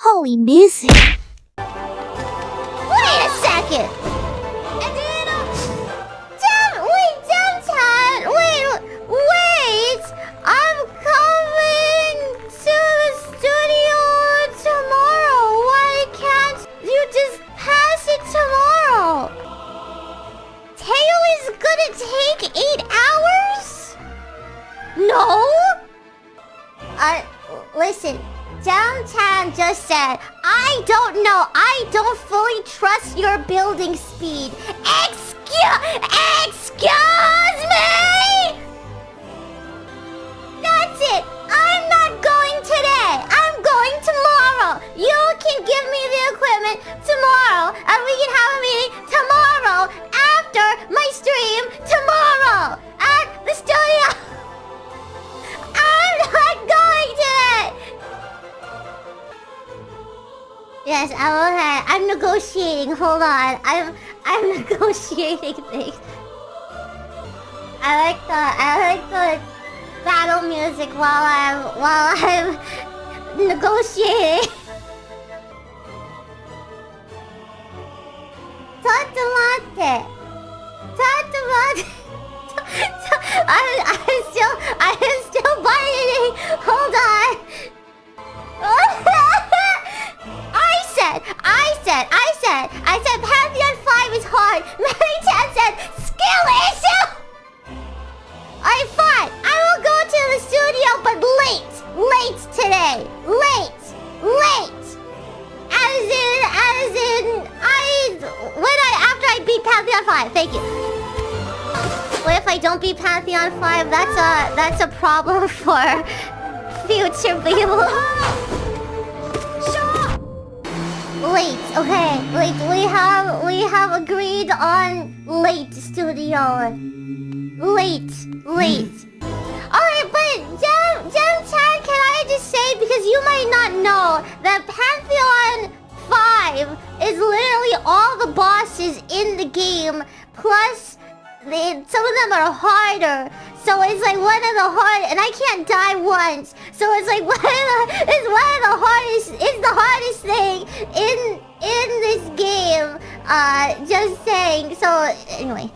ＨOLolive-ID. Wait a second! Wait! I'm coming to the studio tomorrow. Why can't you just pass it tomorrow? Tail is gonna take 8 hours? No? Listen. Downtown just said, I don't know. I don't fully trust your building speed. Excuse me! That's it. I'm not going today. I'm going tomorrow. You can give me the equipment tomorrow, and we can have a meeting tomorrow after my stream tomorrow at the studio. I'm not going today. Yes, I'm okay. I'm negotiating. Hold on. I'm negotiating things. I like the battle music while I'm negotiating. Tatamate. I'm still biting. Hold on. I said Pantheon 5 is hard. Mary-chan said skill issue. Alright, fine. I will go to the studio, but late today. Late. After I beat Pantheon 5. Thank you. What if I don't beat Pantheon 5? That's a problem for future people. Late, okay. We have agreed on late studio. Late. Alright, but Gem-chan, can I just say, because you might not know that Pantheon 5 is literally all the bosses in the game, plus some of them are harder. So it's like one of the hard, and I can't die once. So it's like it's the hardest thing in this game. Just saying. So anyway.